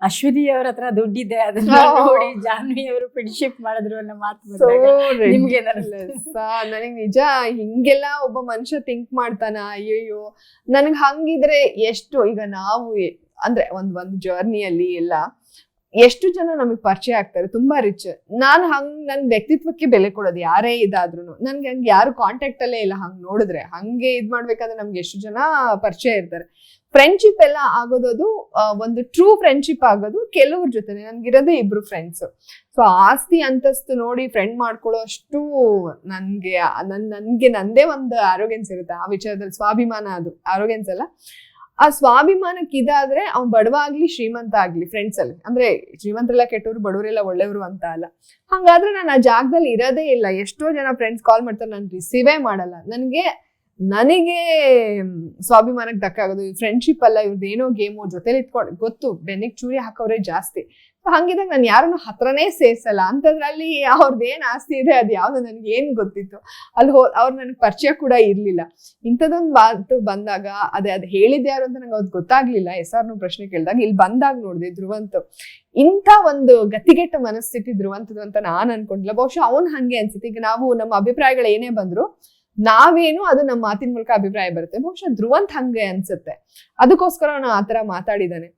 ಅಶ್ವಿನಿ ಅವ್ರ ಹತ್ರ ದುಡ್ಡಿದೆ ಅದನ್ನ ನೋಡಿ ಜಾನ್ವಿ ಅವರು ಫ್ರೆಂಡ್ಶಿಪ್ ಮಾಡಿದ್ರು ಅನ್ನೋ ಮಾತು ಬಂದಾಗ ನಿಮ್ಗೆ ನನಗ್ ನಿಜ ಹಿಂಗೆಲ್ಲ ಒಬ್ಬ ಮನುಷ್ಯ ಥಿಂಕ್ ಮಾಡ್ತಾನ. ಅಯ್ಯಯ್ಯೋ, ನನಗ್ ಹಂಗಿದ್ರೆ ಎಷ್ಟು ಈಗ ನಾವು ಅಂದ್ರೆ ಒಂದ್ ಜರ್ನಿಯಲ್ಲಿ ಎಲ್ಲ ಎಷ್ಟು ಜನ ನಮಗ್ ಪರಿಚಯ ಆಗ್ತಾರೆ, ತುಂಬಾ ರಿಚ್. ನಾನ್ ನನ್ ವ್ಯಕ್ತಿತ್ವಕ್ಕೆ ಬೆಲೆ ಕೊಡೋದು ಯಾರೇ ಇದಾದ್ರು. ನನ್ಗೆ ಹಂಗೆ ಯಾರು ಕಾಂಟ್ಯಾಕ್ಟ್ ಅಲ್ಲೇ ಇಲ್ಲ. ಹಂಗ್ ನೋಡಿದ್ರೆ ಹಂಗೆ ಇದ್ ಮಾಡ್ಬೇಕಾದ್ರೆ ನಮ್ಗೆ ಎಷ್ಟು ಜನ ಪರಿಚಯ ಇರ್ತಾರೆ. ಫ್ರೆಂಡ್ಶಿಪ್ ಎಲ್ಲ ಆಗೋದು ಒಂದು ಟ್ರೂ ಫ್ರೆಂಡ್ಶಿಪ್ ಆಗೋದು ಕೆಲವ್ರ ಜೊತೆ. ನನ್ಗಿರೋದೇ 2 ಫ್ರೆಂಡ್ಸ್. ಸೊ ಆಸ್ತಿ ಅಂತಸ್ತು ನೋಡಿ ಫ್ರೆಂಡ್ ಮಾಡ್ಕೊಳ್ಳೋ ಅಷ್ಟು ನನ್ಗೆ ನಂದೇ ಒಂದು ಆರೋಗ್ಯನ್ಸ್ ಇರುತ್ತೆ ಆ ವಿಚಾರದಲ್ಲಿ. ಸ್ವಾಭಿಮಾನ, ಅದು ಆರೋಗ್ಯನ್ಸ್ ಅಲ್ಲ. ಆ ಸ್ವಾಭಿಮಾನಕ್ಕೆ ಇದಾದ್ರೆ ಅವ್ನ್ ಬಡವ ಆಗ್ಲಿ ಶ್ರೀಮಂತ ಆಗ್ಲಿ ಫ್ರೆಂಡ್ಸ್ ಅಲ್ಲಿ, ಅಂದ್ರೆ ಶ್ರೀಮಂತರೆಲ್ಲ ಕೆಟ್ಟವ್ರು ಬಡವರೆಲ್ಲ ಒಳ್ಳೆಯವರು ಅಂತ ಅಲ್ಲ. ಹಂಗಾದ್ರೆ ನಾನು ಆ ಜಾಗದಲ್ಲಿ ಇರೋದೇ ಇಲ್ಲ. ಎಷ್ಟೋ ಜನ ಫ್ರೆಂಡ್ಸ್ ಕಾಲ್ ಮಾಡ್ತಾರೆ, ನಾನು ರಿಸೀವೇ ಮಾಡಲ್ಲ. ನನಗೆ ಸ್ವಾಭಿಮಾನಕ್ಕೆ ಧಕ್ಕಾಗೋದು ಫ್ರೆಂಡ್ಶಿಪ್ ಅಲ್ಲ, ಇವ್ರದ್ದೇನೋ ಗೇಮು ಜೊತೆಲಿ ಇಟ್ಕೊಂಡು ಗೊತ್ತು ಬೆನ್ನಿಗೆ ಚೂರಿ ಹಾಕೋರೇ ಜಾಸ್ತಿ. ಹಂಗಿದಾಗ ನಾನು ಯಾರನ್ನು ಹತ್ರನೇ ಸೇರ್ಸಲ್ಲ. ಅಂತದ್ರಲ್ಲಿ ಅವ್ರದ್ದೇನ್ ಆಸ್ತಿ ಇದೆ ಅದು ಯಾವ್ದು ನನ್ಗೆ ಏನ್ ಗೊತ್ತಿತ್ತು. ಅಲ್ಲಿ ಅವ್ರು ನನಗೆ ಪರಿಚಯ ಕೂಡ ಇರ್ಲಿಲ್ಲ. ಇಂಥದೊಂದು ಮಾತು ಬಂದಾಗ ಅದ್ ಹೇಳಿದ್ ಯಾರು ಅಂತ ನಂಗೆ ಅವ್ರು ಗೊತ್ತಾಗ್ಲಿಲ್ಲ. SRನು ಪ್ರಶ್ನೆ ಕೇಳಿದಾಗ ಇಲ್ಲಿ ಬಂದಾಗ ನೋಡಿದೆ ಧ್ರುವಂತ್ ಇಂಥ ಒಂದು ಗತಿಗೆಟ್ಟ ಮನಸ್ಥಿತಿ ಧ್ರುವಂತದ್ದು ಅಂತ ನಾನ್ ಅನ್ಕೊಂಡಿಲ್ಲ. ಬಹುಶಃ ಅವ್ನ್ ಹಂಗೆ ಅನ್ಸುತ್ತೆ. ಈಗ ನಾವು ನಮ್ಮ ಅಭಿಪ್ರಾಯಗಳು ಏನೇ ಬಂದ್ರು ನಾವೇನು ಅದು ನಮ್ಮ ಮಾತಿನ ಮೂಲಕ ಅಭಿಪ್ರಾಯ ಬರುತ್ತೆ. ಬಹುಶಃ ಧ್ರುವಂತ್ ಹಂಗೆ ಅನ್ಸುತ್ತೆ. ಅದಕ್ಕೋಸ್ಕರ ಅವನು ಆತರ ಮಾತಾಡಿದಾನೆ.